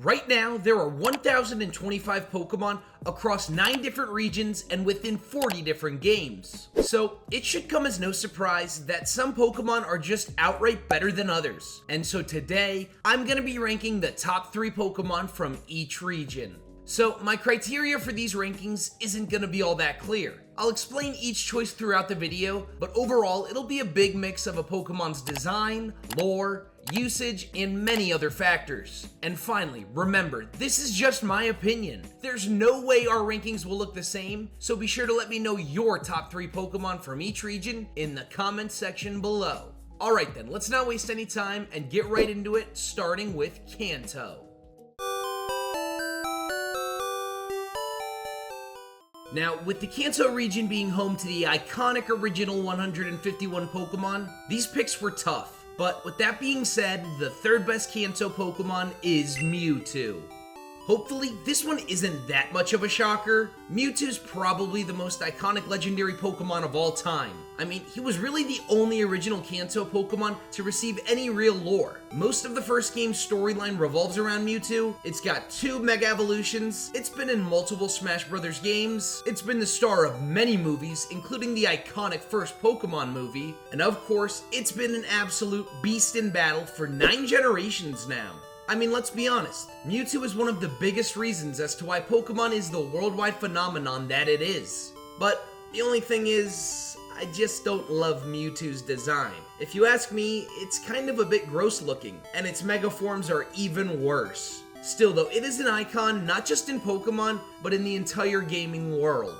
Right now, there are 1,025 Pokemon across 9 different regions and within 40 different games. So, it should come as no surprise that some Pokemon are just outright better than others. And so today, I'm gonna be ranking the top 3 Pokemon from each region. So, my criteria for these rankings isn't gonna be all that clear. I'll explain each choice throughout the video, but overall, it'll be a big mix of a Pokemon's design, lore, usage, and many other factors. And finally, remember, this is just my opinion. There's no way our rankings will look the same, so be sure to let me know your top 3 Pokemon from each region in the comments section below. Alright then, let's not waste any time and get right into it, starting with Kanto. Now, with the Kanto region being home to the iconic original 151 Pokemon, these picks were tough. But with that being said, the third best Kanto Pokemon is Mewtwo. Hopefully, this one isn't that much of a shocker. Mewtwo's probably the most iconic legendary Pokemon of all time. I mean, he was really the only original Kanto Pokemon to receive any real lore. Most of the first game's storyline revolves around Mewtwo. It's got 2 Mega Evolutions, it's been in multiple Smash Bros. Games, it's been the star of many movies, including the iconic first Pokemon movie, and of course, it's been an absolute beast in battle for 9 generations now. I mean, let's be honest, Mewtwo is one of the biggest reasons as to why Pokemon is the worldwide phenomenon that it is. But the only thing is, I just don't love Mewtwo's design. If you ask me, it's kind of a bit gross looking, and its Mega Forms are even worse. Still though, it is an icon not just in Pokemon, but in the entire gaming world.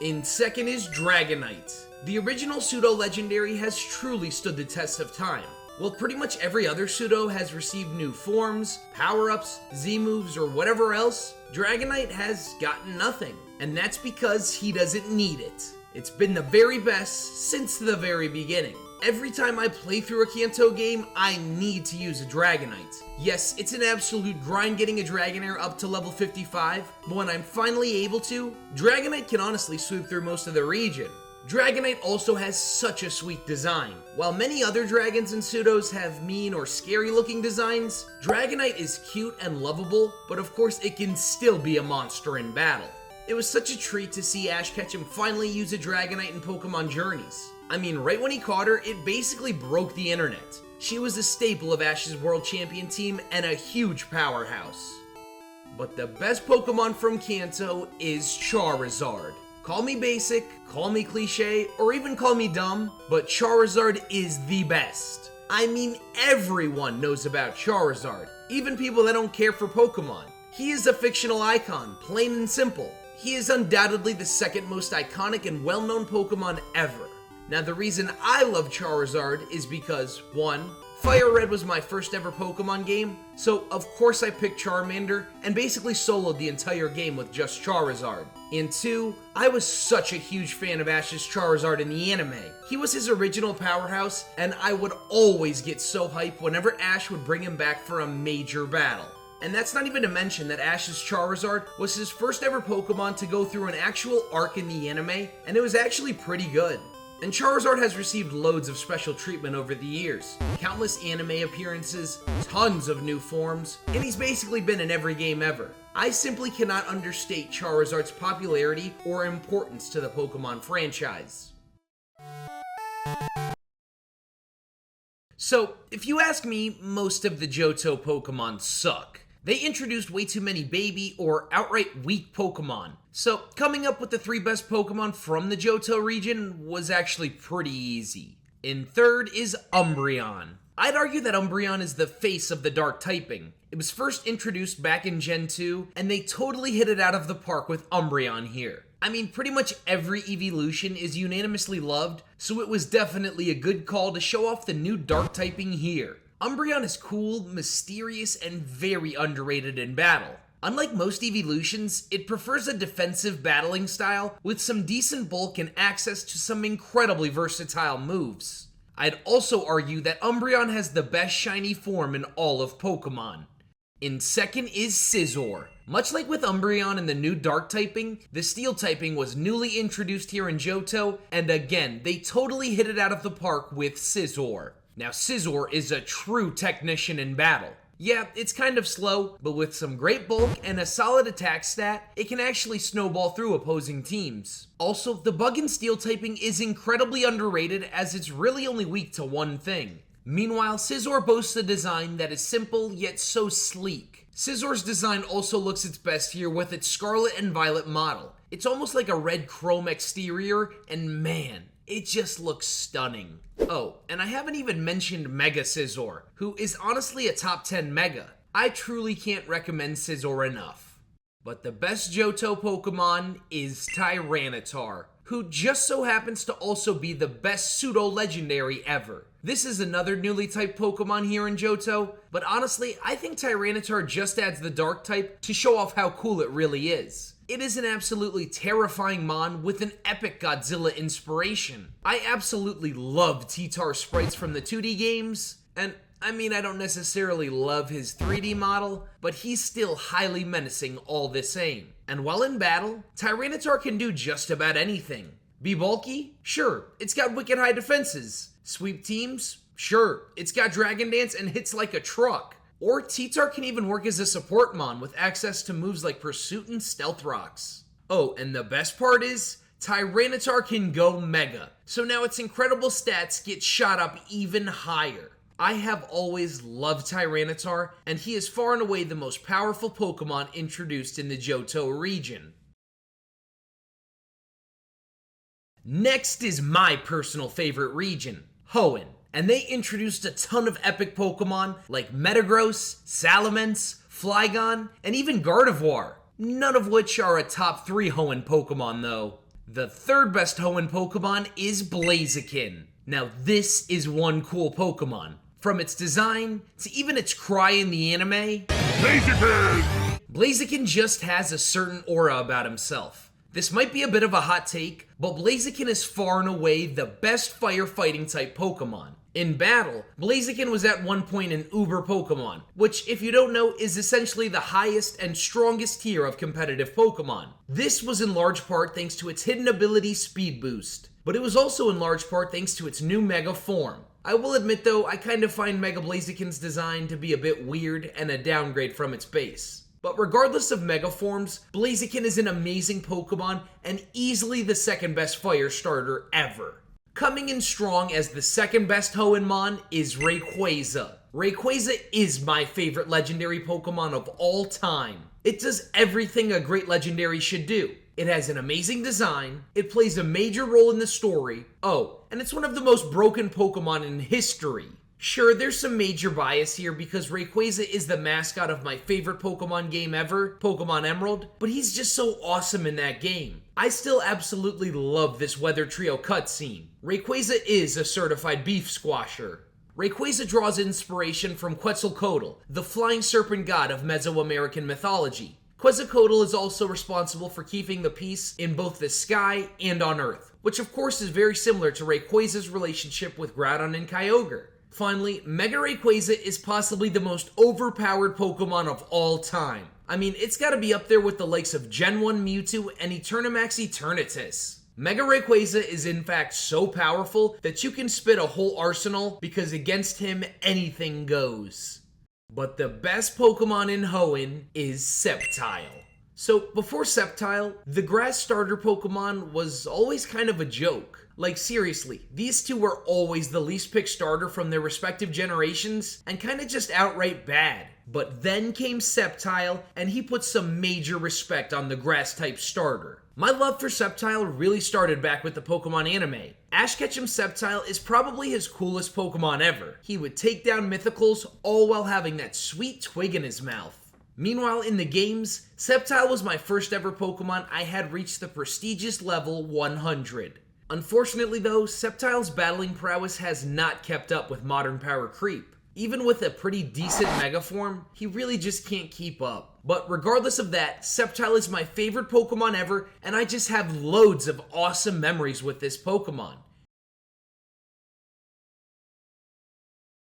In second is Dragonite. The original pseudo-legendary has truly stood the test of time. While pretty much every other pseudo has received new forms, power-ups, Z-moves, or whatever else, Dragonite has gotten nothing. And that's because he doesn't need it. It's been the very best since the very beginning. Every time I play through a Kanto game, I need to use a Dragonite. Yes, it's an absolute grind getting a Dragonair up to level 55, but when I'm finally able to, Dragonite can honestly sweep through most of the region. Dragonite also has such a sweet design. While many other dragons and pseudos have mean or scary looking designs, Dragonite is cute and lovable, but of course it can still be a monster in battle. It was such a treat to see Ash Ketchum finally use a Dragonite in Pokemon Journeys. I mean, right when he caught her, it basically broke the internet. She was a staple of Ash's world champion team and a huge powerhouse. But the best Pokemon from Kanto is Charizard. Call me basic, call me cliche, or even call me dumb, but Charizard is the best. I mean, everyone knows about Charizard, even people that don't care for Pokemon. He is a fictional icon, plain and simple. He is undoubtedly the second most iconic and well-known Pokemon ever. Now, the reason I love Charizard is because, 1, Fire Red was my first ever Pokemon game, so of course I picked Charmander and basically soloed the entire game with just Charizard. And 2, I was such a huge fan of Ash's Charizard in the anime. He was his original powerhouse, and I would always get so hyped whenever Ash would bring him back for a major battle. And that's not even to mention that Ash's Charizard was his first ever Pokemon to go through an actual arc in the anime, and it was actually pretty good. And Charizard has received loads of special treatment over the years. Countless anime appearances, tons of new forms, and he's basically been in every game ever. I simply cannot understate Charizard's popularity or importance to the Pokemon franchise. So, if you ask me, most of the Johto Pokemon suck. They introduced way too many baby or outright weak Pokemon. So, coming up with the 3 best Pokemon from the Johto region was actually pretty easy. In third is Umbreon. I'd argue that Umbreon is the face of the dark typing. It was first introduced back in Gen 2, and they totally hit it out of the park with Umbreon here. I mean, pretty much every evolution is unanimously loved, so it was definitely a good call to show off the new dark typing here. Umbreon is cool, mysterious, and very underrated in battle. Unlike most evolutions, it prefers a defensive battling style with some decent bulk and access to some incredibly versatile moves. I'd also argue that Umbreon has the best shiny form in all of Pokemon. In second is Scizor. Much like with Umbreon and the new dark typing, the steel typing was newly introduced here in Johto, and again, they totally hit it out of the park with Scizor. Now, Scizor is a true technician in battle. Yeah, it's kind of slow, but with some great bulk and a solid attack stat, it can actually snowball through opposing teams. Also, the bug and steel typing is incredibly underrated as it's really only weak to one thing. Meanwhile, Scizor boasts a design that is simple yet so sleek. Scizor's design also looks its best here with its scarlet and violet model. It's almost like a red chrome exterior, and man, it just looks stunning. Oh, and I haven't even mentioned Mega Scizor, who is honestly a top 10 Mega. I truly can't recommend Scizor enough. But the best Johto Pokemon is Tyranitar, who just so happens to also be the best pseudo-legendary ever. This is another newly typed Pokemon here in Johto, but honestly, I think Tyranitar just adds the dark type to show off how cool it really is. It is an absolutely terrifying mon with an epic Godzilla inspiration. I absolutely love T-Tar sprites from the 2D games, and I mean, I don't necessarily love his 3D model, but he's still highly menacing all the same. And while in battle, Tyranitar can do just about anything. Be bulky? Sure, it's got wicked high defenses. Sweep teams? Sure, it's got Dragon Dance and hits like a truck. Or T-Tar can even work as a support mon with access to moves like Pursuit and Stealth Rocks. Oh, and the best part is, Tyranitar can go Mega, so now its incredible stats get shot up even higher. I have always loved Tyranitar, and he is far and away the most powerful Pokemon introduced in the Johto region. Next is my personal favorite region, Hoenn. And they introduced a ton of epic Pokemon like Metagross, Salamence, Flygon, and even Gardevoir. None of which are a top 3 Hoenn Pokemon though. The third best Hoenn Pokemon is Blaziken. Now this is one cool Pokemon. From its design, to even its cry in the anime, Blaziken! Blaziken just has a certain aura about himself. This might be a bit of a hot take, but Blaziken is far and away the best firefighting type Pokemon. In battle, Blaziken was at one point an Uber Pokemon, which if you don't know is essentially the highest and strongest tier of competitive Pokemon. This was in large part thanks to its hidden ability Speed Boost, but it was also in large part thanks to its new Mega form. I will admit though, I kind of find Mega Blaziken's design to be a bit weird and a downgrade from its base. But regardless of Mega forms, Blaziken is an amazing Pokemon and easily the second best fire starter ever. Coming in strong as the second best Hoenn is Rayquaza. Rayquaza is my favorite legendary Pokemon of all time. It does everything a great legendary should do. It has an amazing design, it plays a major role in the story, oh, and it's one of the most broken Pokemon in history. Sure, there's some major bias here because Rayquaza is the mascot of my favorite Pokemon game ever, Pokemon Emerald, but he's just so awesome in that game. I still absolutely love this Weather Trio cutscene. Rayquaza is a certified beef squasher. Rayquaza draws inspiration from Quetzalcoatl, the flying serpent god of Mesoamerican mythology. Quetzalcoatl is also responsible for keeping the peace in both the sky and on Earth, which of course is very similar to Rayquaza's relationship with Groudon and Kyogre. Finally, Mega Rayquaza is possibly the most overpowered Pokemon of all time. I mean, it's gotta be up there with the likes of Gen 1 Mewtwo and Eternamax Eternatus. Mega Rayquaza is in fact so powerful that you can spit a whole arsenal because against him, anything goes. But the best Pokemon in Hoenn is Sceptile. So before Sceptile, the grass starter Pokemon was always kind of a joke. Like seriously, these two were always the least picked starter from their respective generations and kinda just outright bad. But then came Sceptile and he put some major respect on the grass type starter. My love for Sceptile really started back with the Pokemon anime. Ash Ketchum's Sceptile is probably his coolest Pokemon ever. He would take down Mythicals all while having that sweet twig in his mouth. Meanwhile, in the games, Sceptile was my first ever Pokemon I had reached the prestigious level 100. Unfortunately though, Sceptile's battling prowess has not kept up with modern power creep. Even with a pretty decent Mega form, he really just can't keep up. But regardless of that, Sceptile is my favorite Pokemon ever, and I just have loads of awesome memories with this Pokemon.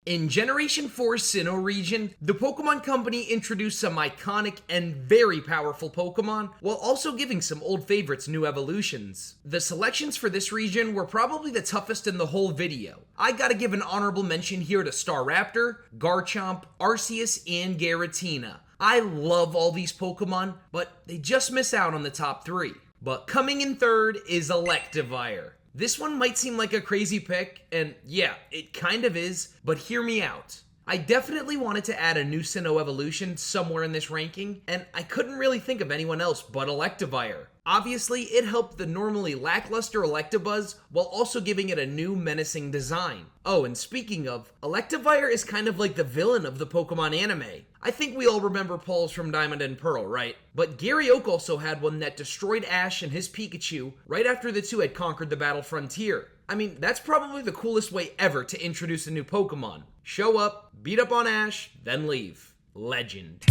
In Generation 4's Sinnoh region, the Pokemon Company introduced some iconic and very powerful Pokemon, while also giving some old favorites new evolutions. The selections for this region were probably the toughest in the whole video. I gotta give an honorable mention here to Staraptor, Garchomp, Arceus, and Giratina. I love all these Pokemon, but they just miss out on the top 3. But coming in third is Electivire. This one might seem like a crazy pick, and yeah, it kind of is, but hear me out. I definitely wanted to add a new Sinnoh evolution somewhere in this ranking, and I couldn't really think of anyone else but Electivire. Obviously, it helped the normally lackluster Electabuzz while also giving it a new menacing design. Oh, and speaking of, Electivire is kind of like the villain of the Pokemon anime. I think we all remember Pauls from Diamond and Pearl, right? But Gary Oak also had one that destroyed Ash and his Pikachu right after the two had conquered the Battle Frontier. I mean, that's probably the coolest way ever to introduce a new Pokemon. Show up, beat up on Ash, then leave. Legend.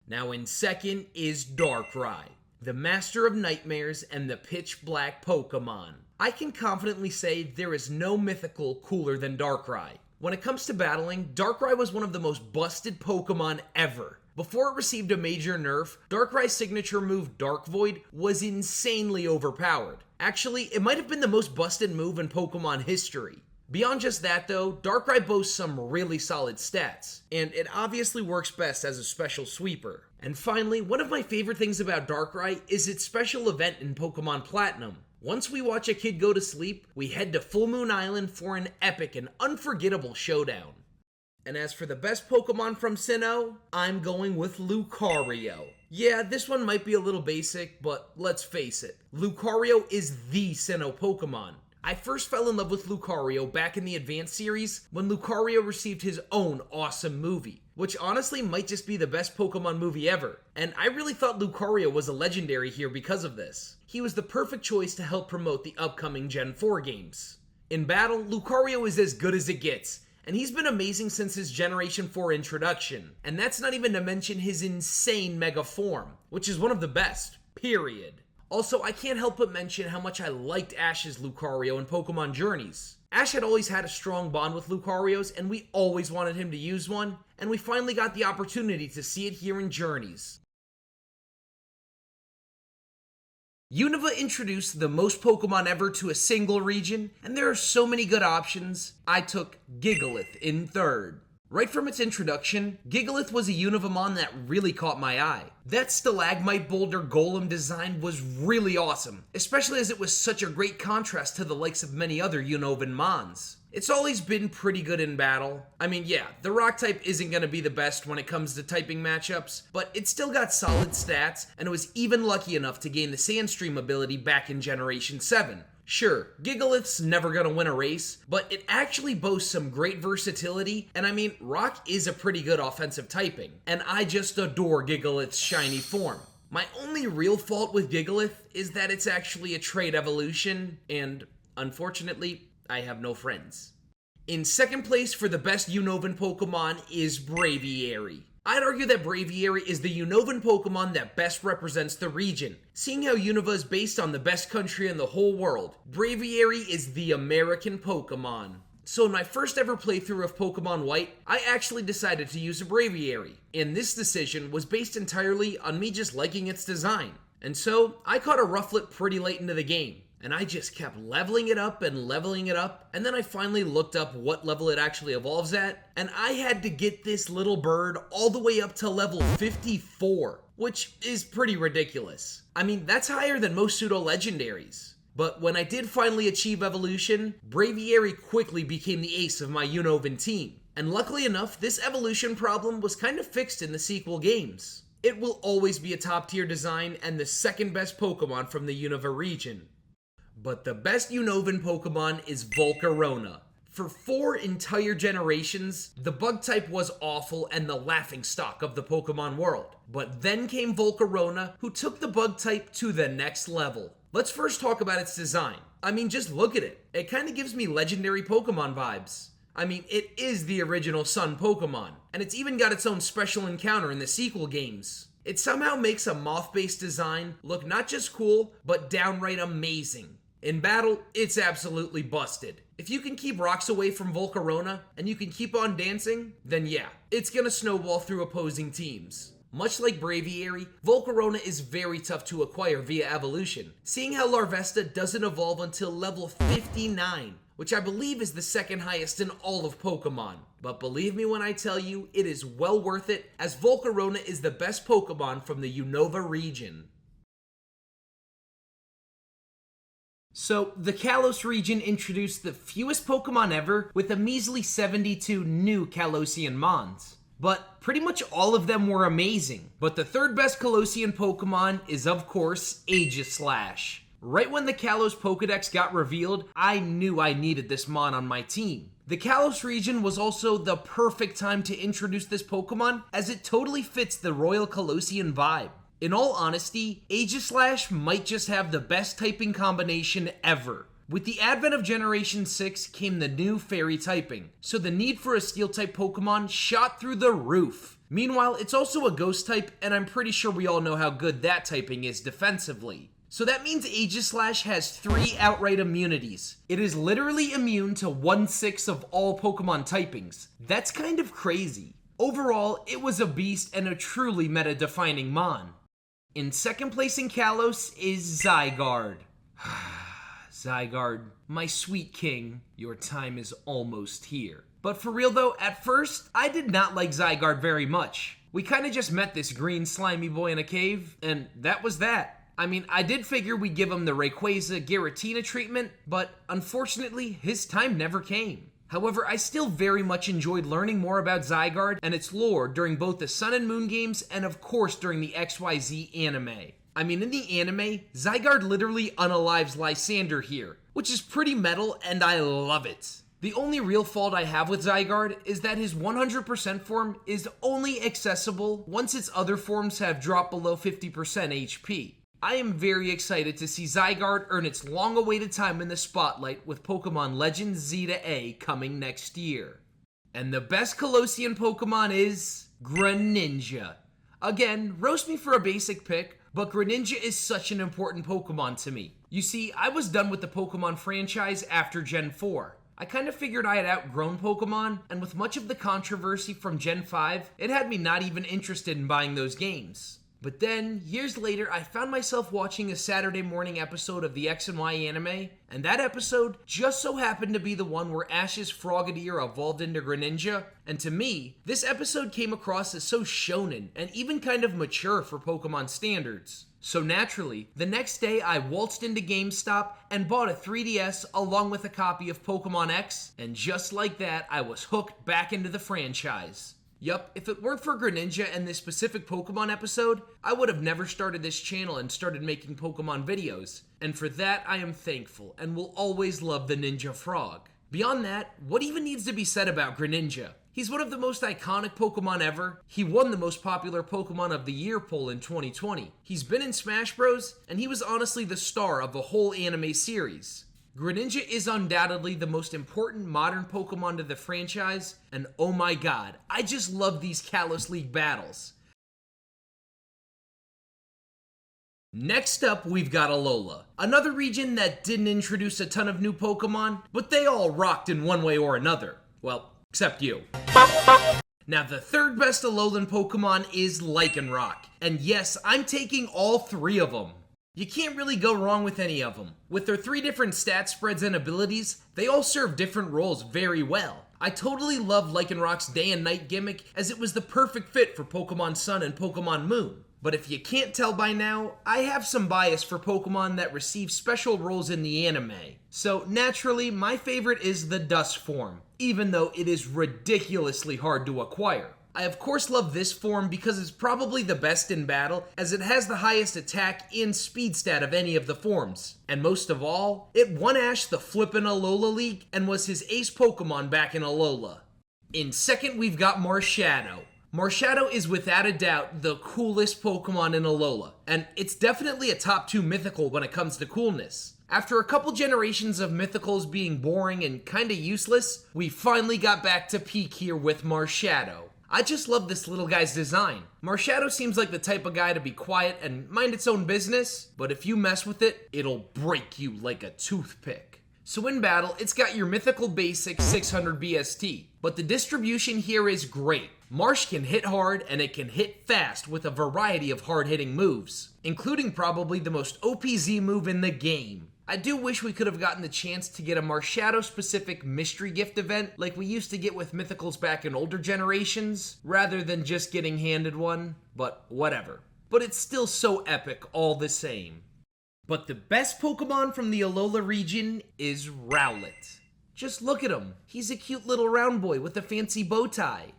Now in second is Darkrai, the master of nightmares and the pitch black Pokemon. I can confidently say there is no mythical cooler than Darkrai. When it comes to battling, Darkrai was one of the most busted Pokemon ever. Before it received a major nerf, Darkrai's signature move Dark Void was insanely overpowered. Actually, it might have been the most busted move in Pokemon history. Beyond just that though, Darkrai boasts some really solid stats, and it obviously works best as a special sweeper. And finally, one of my favorite things about Darkrai is its special event in Pokemon Platinum. Once we watch a kid go to sleep, we head to Full Moon Island for an epic and unforgettable showdown. And as for the best Pokemon from Sinnoh, I'm going with Lucario. Yeah, this one might be a little basic, but let's face it, Lucario is the Sinnoh Pokemon. I first fell in love with Lucario back in the Advanced series when Lucario received his own awesome movie, which honestly might just be the best Pokemon movie ever, and I really thought Lucario was a legendary here because of this. He was the perfect choice to help promote the upcoming Gen 4 games. In battle, Lucario is as good as it gets, and he's been amazing since his Generation 4 introduction, and that's not even to mention his insane Mega form, which is one of the best, period. Also, I can't help but mention how much I liked Ash's Lucario in Pokemon Journeys. Ash had always had a strong bond with Lucario's, and we always wanted him to use one, and we finally got the opportunity to see it here in Journeys. Unova introduced the most Pokemon ever to a single region, and there are so many good options. I took Gigalith in third. Right from its introduction, Gigalith was a Univamon that really caught my eye. That stalagmite boulder golem design was really awesome, especially as it was such a great contrast to the likes of many other Unovan Mons. It's always been pretty good in battle. I mean, yeah, the rock type isn't going to be the best when it comes to typing matchups, but it still got solid stats, and it was even lucky enough to gain the Sandstream ability back in Generation 7. Sure, Gigalith's never gonna win a race, but it actually boasts some great versatility, and I mean, Rock is a pretty good offensive typing, and I just adore Gigalith's shiny form. My only real fault with Gigalith is that it's actually a trait evolution, and unfortunately, I have no friends. In second place for the best Unovan Pokemon is Braviary. I'd argue that Braviary is the Unovan Pokemon that best represents the region. Seeing how Unova is based on the best country in the whole world, Braviary is the American Pokemon. So in my first ever playthrough of Pokemon White, I actually decided to use a Braviary, and this decision was based entirely on me just liking its design. And so, I caught a Rufflet pretty late into the game, and I just kept leveling it up, and then I finally looked up what level it actually evolves at, and I had to get this little bird all the way up to level 54, which is pretty ridiculous. I mean, that's higher than most pseudo-legendaries. But when I did finally achieve evolution, Braviary quickly became the ace of my Unovan team. And luckily enough, this evolution problem was kind of fixed in the sequel games. It will always be a top tier design and the second best Pokemon from the Unova region. But the best Unovan Pokemon is Volcarona. For 4 entire generations, the bug type was awful and the laughingstock of the Pokemon world. But then came Volcarona, who took the bug type to the next level. Let's first talk about its design. I mean, just look at it. It kind of gives me legendary Pokemon vibes. I mean, it is the original Sun Pokemon, and it's even got its own special encounter in the sequel games. It somehow makes a moth-based design look not just cool, but downright amazing. In battle, it's absolutely busted. If you can keep rocks away from Volcarona and you can keep on dancing, then yeah, it's gonna snowball through opposing teams. Much like Braviary, Volcarona is very tough to acquire via evolution, seeing how Larvesta doesn't evolve until level 59, which I believe is the second highest in all of Pokemon. But believe me when I tell you, it is well worth it, as Volcarona is the best Pokemon from the Unova region. So, the Kalos region introduced the fewest Pokemon ever with a measly 72 new Kalosian Mons. But pretty much all of them were amazing. But the third best Kalosian Pokemon is of course Aegislash. Right when the Kalos Pokedex got revealed, I knew I needed this Mon on my team. The Kalos region was also the perfect time to introduce this Pokemon, as it totally fits the Royal Kalosian vibe. In all honesty, Aegislash might just have the best typing combination ever. With the advent of Generation 6 came the new Fairy typing, so the need for a Steel-type Pokemon shot through the roof. Meanwhile, it's also a Ghost type, and I'm pretty sure we all know how good that typing is defensively. So that means Aegislash has 3 outright immunities. It is literally immune to 1/6 of all Pokemon typings. That's kind of crazy. Overall, it was a beast and a truly meta-defining Mon. In second place in Kalos is Zygarde. Zygarde, my sweet king, your time is almost here. But for real though, at first, I did not like Zygarde very much. We kinda just met this green slimy boy in a cave, and that was that. I mean, I did figure we'd give him the Rayquaza Giratina treatment, but unfortunately, his time never came. However, I still very much enjoyed learning more about Zygarde and its lore during both the Sun and Moon games and of course during the XYZ anime. I mean, in the anime, Zygarde literally unalives Lysander here, which is pretty metal and I love it. The only real fault I have with Zygarde is that his 100% form is only accessible once its other forms have dropped below 50% HP. I am very excited to see Zygarde earn its long-awaited time in the spotlight with Pokemon Legends Z to A coming next year. And the best Kalosian Pokemon is Greninja. Again, roast me for a basic pick, but Greninja is such an important Pokemon to me. You see, I was done with the Pokemon franchise after Gen 4. I kind of figured I had outgrown Pokemon, and with much of the controversy from Gen 5, it had me not even interested in buying those games. But then, years later, I found myself watching a Saturday morning episode of the X and Y anime, and that episode just so happened to be the one where Ash's Frogadier evolved into Greninja, and to me, this episode came across as so shonen and even kind of mature for Pokemon standards. So naturally, the next day I waltzed into GameStop and bought a 3DS along with a copy of Pokemon X, and just like that, I was hooked back into the franchise. Yup, if it weren't for Greninja and this specific Pokemon episode, I would have never started this channel and started making Pokemon videos. And for that, I am thankful and will always love the Ninja Frog. Beyond that, what even needs to be said about Greninja? He's one of the most iconic Pokemon ever. He won the most popular Pokemon of the Year poll in 2020. He's been in Smash Bros, and he was honestly the star of the whole anime series. Greninja is undoubtedly the most important modern Pokemon to the franchise, and oh my god, I just love these Kalos League battles. Next up, we've got Alola, another region that didn't introduce a ton of new Pokemon, but they all rocked in one way or another. Well, except you. Now, the third best Alolan Pokemon is Lycanroc, and yes, I'm taking all 3 of them. You can't really go wrong with any of them. With their 3 different stat spreads and abilities, they all serve different roles very well. I totally love Lycanroc's day and night gimmick, as it was the perfect fit for Pokemon Sun and Pokemon Moon. But if you can't tell by now, I have some bias for Pokemon that receive special roles in the anime. So naturally, my favorite is the Dusk form, even though it is ridiculously hard to acquire. I of course love this form because it's probably the best in battle, as it has the highest attack and speed stat of any of the forms. And most of all, it won Ash the flippin' Alola League and was his ace Pokemon back in Alola. In second, we've got Marshadow. Marshadow is without a doubt the coolest Pokemon in Alola, and it's definitely a top 2 mythical when it comes to coolness. After a couple generations of mythicals being boring and kinda useless, we finally got back to peak here with Marshadow. I just love this little guy's design. Marshadow seems like the type of guy to be quiet and mind its own business, but if you mess with it, it'll break you like a toothpick. So in battle, it's got your mythical basic 600 BST, but the distribution here is great. Marsh can hit hard and it can hit fast with a variety of hard-hitting moves, including probably the most OPZ move in the game. I do wish we could have gotten the chance to get a Marshadow-specific mystery gift event like we used to get with Mythicals back in older generations, rather than just getting handed one, but whatever. But it's still so epic all the same. But the best Pokemon from the Alola region is Rowlet. Just look at him. He's a cute little round boy with a fancy bow tie.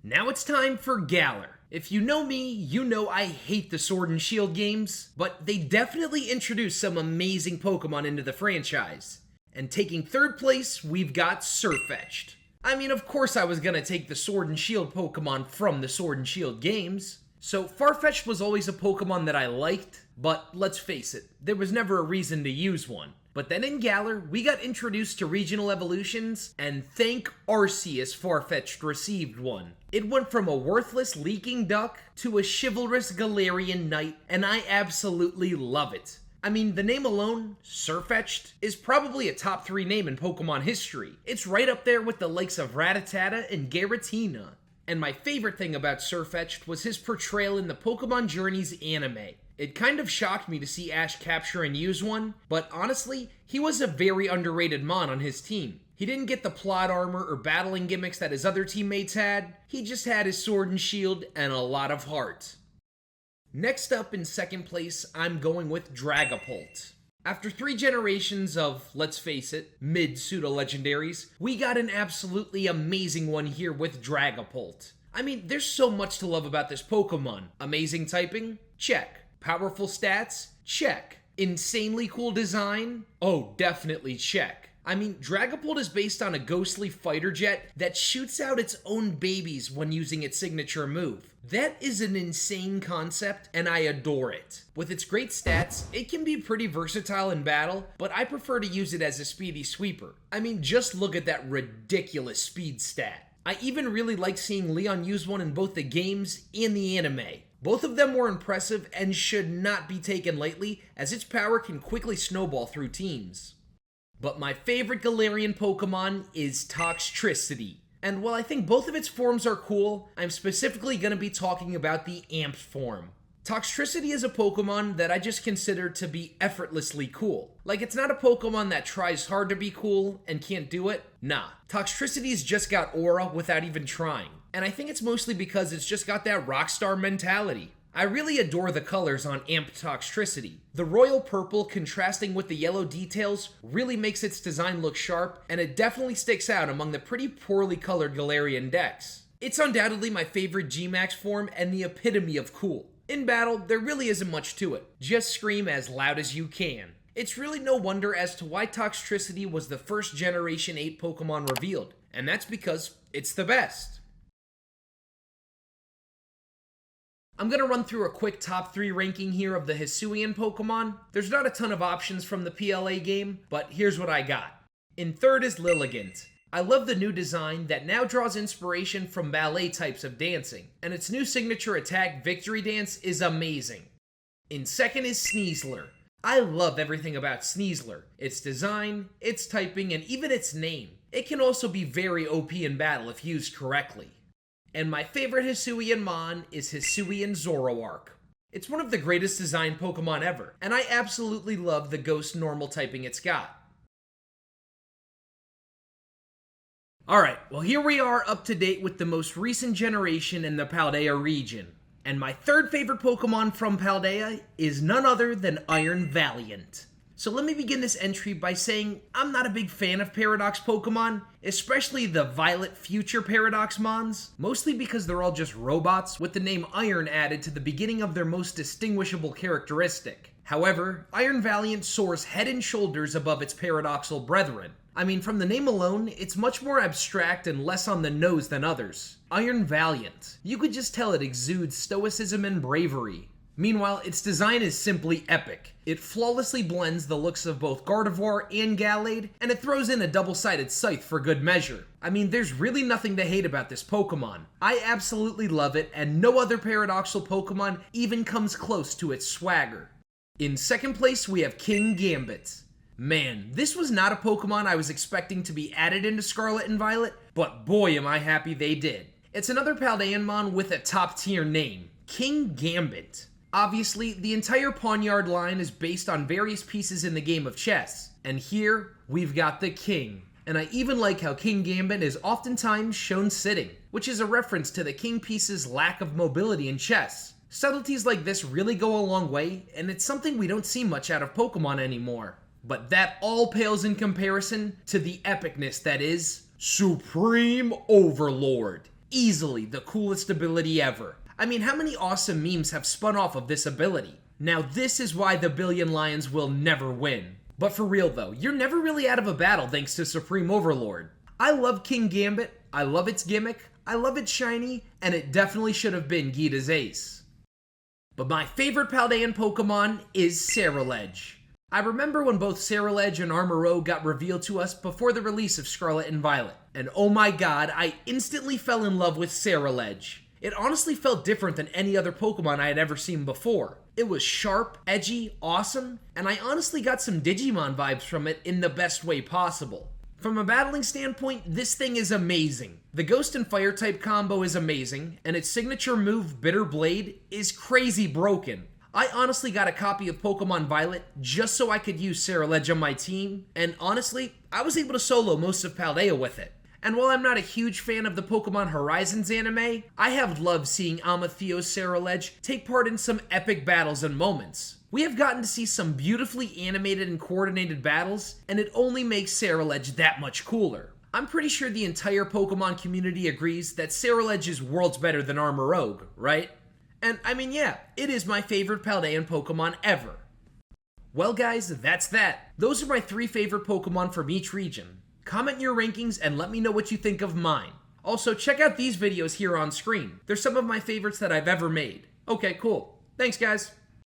Now it's time for Galar. If you know me, you know I hate the Sword and Shield games, but they definitely introduced some amazing Pokemon into the franchise. And taking third place, we've got Sirfetch'd. I mean, of course I was gonna take the Sword and Shield Pokemon from the Sword and Shield games. So Farfetch'd was always a Pokemon that I liked, but let's face it, there was never a reason to use one. But then in Galar, we got introduced to regional evolutions, and thank Arceus Farfetch'd received one. It went from a worthless leaking duck to a chivalrous Galarian knight, and I absolutely love it. I mean, the name alone, Sirfetch'd, is probably a top 3 name in Pokemon history. It's right up there with the likes of Rattata and Giratina. And my favorite thing about Sirfetch'd was his portrayal in the Pokemon Journeys anime. It kind of shocked me to see Ash capture and use one, but honestly, he was a very underrated Mon on his team. He didn't get the plot armor or battling gimmicks that his other teammates had, he just had his sword and shield and a lot of heart. Next up in second place, I'm going with Dragapult. After 3 generations of, let's face it, mid-pseudo-legendaries, we got an absolutely amazing one here with Dragapult. I mean, there's so much to love about this Pokemon. Amazing typing? Check. Powerful stats? Check. Insanely cool design? Oh, definitely check. I mean, Dragapult is based on a ghostly fighter jet that shoots out its own babies when using its signature move. That is an insane concept, and I adore it. With its great stats, it can be pretty versatile in battle, but I prefer to use it as a speedy sweeper. I mean, just look at that ridiculous speed stat. I even really like seeing Leon use one in both the games and the anime. Both of them were impressive and should not be taken lightly, as its power can quickly snowball through teams. But my favorite Galarian Pokemon is Toxtricity. And while I think both of its forms are cool, I'm specifically going to be talking about the Amped form. Toxtricity is a Pokemon that I just consider to be effortlessly cool. Like, it's not a Pokemon that tries hard to be cool and can't do it. Nah, Toxtricity's just got aura without even trying. And I think it's mostly because it's just got that rockstar mentality. I really adore the colors on Amped Toxtricity. The royal purple contrasting with the yellow details really makes its design look sharp, and it definitely sticks out among the pretty poorly colored Galarian decks. It's undoubtedly my favorite G-Max form and the epitome of cool. In battle, there really isn't much to it. Just scream as loud as you can. It's really no wonder as to why Toxtricity was the first Generation 8 Pokemon revealed, and that's because it's the best. I'm going to run through a quick top 3 ranking here of the Hisuian Pokemon. There's not a ton of options from the PLA game, but here's what I got. In third is Lilligant. I love the new design that now draws inspiration from ballet types of dancing, and its new signature attack, Victory Dance, is amazing. In second is Sneasler. I love everything about Sneasler. Its design, its typing, and even its name. It can also be very OP in battle if used correctly. And my favorite Hisuian Mon is Hisuian Zoroark. It's one of the greatest designed Pokemon ever, and I absolutely love the ghost normal typing it's got. Alright, well here we are up to date with the most recent generation in the Paldea region. And my third favorite Pokemon from Paldea is none other than Iron Valiant. So let me begin this entry by saying I'm not a big fan of Paradox Pokemon, especially the Violet Future Paradox Mons, mostly because they're all just robots with the name Iron added to the beginning of their most distinguishable characteristic. However, Iron Valiant soars head and shoulders above its paradoxal brethren. I mean, from the name alone, it's much more abstract and less on the nose than others. Iron Valiant. You could just tell it exudes stoicism and bravery. Meanwhile, its design is simply epic. It flawlessly blends the looks of both Gardevoir and Gallade, and it throws in a double-sided scythe for good measure. I mean, there's really nothing to hate about this Pokemon. I absolutely love it, and no other paradoxical Pokemon even comes close to its swagger. In second place, we have King Gambit. Man, this was not a Pokemon I was expecting to be added into Scarlet and Violet, but boy am I happy they did. It's another Paldeanmon with a top tier name, King Gambit. Obviously, the entire Pawniard line is based on various pieces in the game of chess, and here we've got the King. And I even like how King Gambit is oftentimes shown sitting, which is a reference to the King piece's lack of mobility in chess. Subtleties like this really go a long way, and it's something we don't see much out of Pokemon anymore. But that all pales in comparison to the epicness that is Supreme Overlord. Easily the coolest ability ever. I mean, how many awesome memes have spun off of this ability? Now this is why the Billion Lions will never win. But for real though, you're never really out of a battle thanks to Supreme Overlord. I love King Gambit, I love its gimmick, I love its shiny, and it definitely should have been Gita's ace. But my favorite Paldean Pokemon is Ceruledge. I remember when both Ceruledge and Armor got revealed to us before the release of Scarlet and Violet, and oh my god, I instantly fell in love with Ceruledge. It honestly felt different than any other Pokemon I had ever seen before. It was sharp, edgy, awesome, and I honestly got some Digimon vibes from it in the best way possible. From a battling standpoint, this thing is amazing. The Ghost and Fire type combo is amazing, and its signature move, Bitter Blade, is crazy broken. I honestly got a copy of Pokemon Violet just so I could use Ceruledge on my team, and honestly, I was able to solo most of Paldea with it. And while I'm not a huge fan of the Pokemon Horizons anime, I have loved seeing Amaltheo's Ceruledge take part in some epic battles and moments. We have gotten to see some beautifully animated and coordinated battles, and it only makes Ceruledge that much cooler. I'm pretty sure the entire Pokemon community agrees that Ceruledge is worlds better than Armor, right? And I mean, yeah, it is my favorite Paldean Pokemon ever. Well guys, that's that. Those are my 3 favorite Pokemon from each region. Comment your rankings and let me know what you think of mine. Also, check out these videos here on screen. They're some of my favorites that I've ever made. Okay, cool. Thanks guys.